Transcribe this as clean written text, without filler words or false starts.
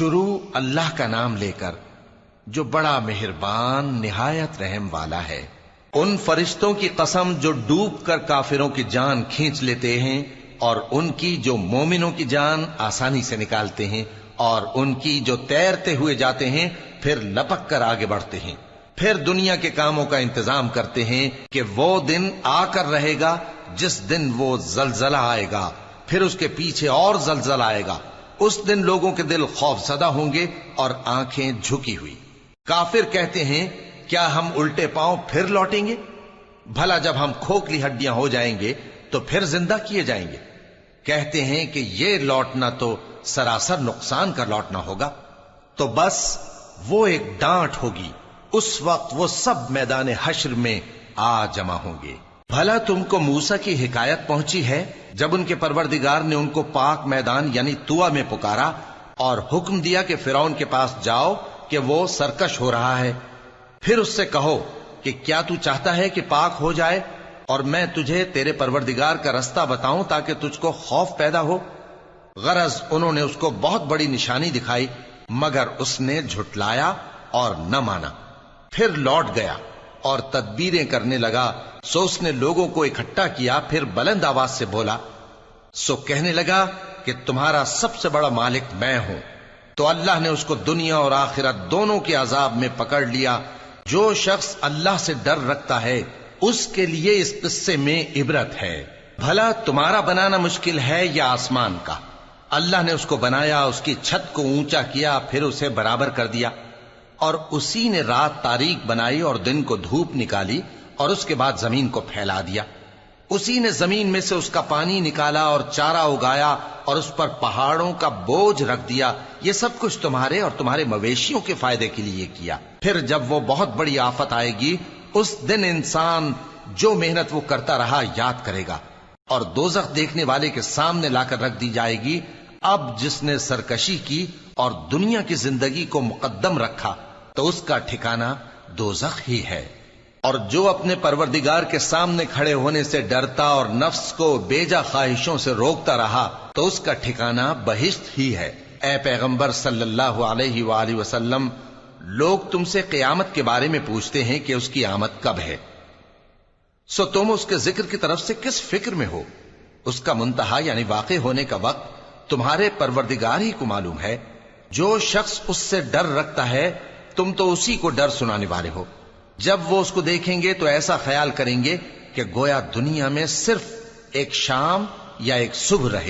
شروع اللہ کا نام لے کر جو بڑا مہربان نہایت رحم والا ہے۔ ان فرشتوں کی قسم جو ڈوب کر کافروں کی جان کھینچ لیتے ہیں، اور ان کی جو مومنوں کی جان آسانی سے نکالتے ہیں، اور ان کی جو تیرتے ہوئے جاتے ہیں پھر لپک کر آگے بڑھتے ہیں، پھر دنیا کے کاموں کا انتظام کرتے ہیں کہ وہ دن آ کر رہے گا جس دن وہ زلزلہ آئے گا، پھر اس کے پیچھے اور زلزلہ آئے گا۔ اس دن لوگوں کے دل خوف زدہ ہوں گے اور آنکھیں جھکی ہوئی۔ کافر کہتے ہیں کیا ہم الٹے پاؤں پھر لوٹیں گے؟ بھلا جب ہم کھوکھلی ہڈیاں ہو جائیں گے تو پھر زندہ کیے جائیں گے؟ کہتے ہیں کہ یہ لوٹنا تو سراسر نقصان کا لوٹنا ہوگا۔ تو بس وہ ایک ڈانٹ ہوگی، اس وقت وہ سب میدان حشر میں آ جمع ہوں گے۔ بھلا تم کو موسیٰ کی حکایت پہنچی ہے جب ان کے پروردگار نے ان کو پاک میدان یعنی طویٰ میں پکارا اور حکم دیا کہ فرعون کے پاس جاؤ کہ وہ سرکش ہو رہا ہے، پھر اس سے کہو کہ کیا تو چاہتا ہے کہ پاک ہو جائے اور میں تجھے تیرے پروردگار کا رستہ بتاؤں تاکہ تجھ کو خوف پیدا ہو؟ غرض انہوں نے اس کو بہت بڑی نشانی دکھائی مگر اس نے جھٹلایا اور نہ مانا، پھر لوٹ گیا اور تدبیریں کرنے لگا۔ سو اس نے لوگوں کو اکٹھا کیا، پھر بلند آواز سے بولا، سو کہنے لگا کہ تمہارا سب سے بڑا مالک میں ہوں۔ تو اللہ نے اس کو دنیا اور آخرت دونوں کے عذاب میں پکڑ لیا۔ جو شخص اللہ سے ڈر رکھتا ہے اس کے لیے اس قصے میں عبرت ہے۔ بھلا تمہارا بنانا مشکل ہے یا آسمان کا؟ اللہ نے اس کو بنایا، اس کی چھت کو اونچا کیا، پھر اسے برابر کر دیا، اور اسی نے رات تاریک بنائی اور دن کو دھوپ نکالی، اور اس کے بعد زمین کو پھیلا دیا۔ اسی نے زمین میں سے اس کا پانی نکالا اور چارہ اگایا اور اس پر پہاڑوں کا بوجھ رکھ دیا۔ یہ سب کچھ تمہارے اور تمہارے مویشیوں کے فائدے کے لیے کیا۔ پھر جب وہ بہت بڑی آفت آئے گی اس دن انسان جو محنت وہ کرتا رہا یاد کرے گا، اور دوزخ دیکھنے والے کے سامنے لا کر رکھ دی جائے گی۔ اب جس نے سرکشی کی اور دنیا کی زندگی کو مقدم رکھا تو اس کا ٹھکانہ دوزخ ہی ہے، اور جو اپنے پروردگار کے سامنے کھڑے ہونے سے ڈرتا اور نفس کو بیجا خواہشوں سے روکتا رہا تو اس کا ٹھکانہ بہشت ہی ہے۔ اے پیغمبر صلی اللہ علیہ وآلہ وسلم، لوگ تم سے قیامت کے بارے میں پوچھتے ہیں کہ اس کی آمد کب ہے، سو تم اس کے ذکر کی طرف سے کس فکر میں ہو؟ اس کا منتہا یعنی واقع ہونے کا وقت تمہارے پروردگار ہی کو معلوم ہے۔ جو شخص اس سے ڈر رکھتا ہے تم تو اسی کو ڈر سنانے والے ہو۔ جب وہ اس کو دیکھیں گے تو ایسا خیال کریں گے کہ گویا دنیا میں صرف ایک شام یا ایک صبح رہے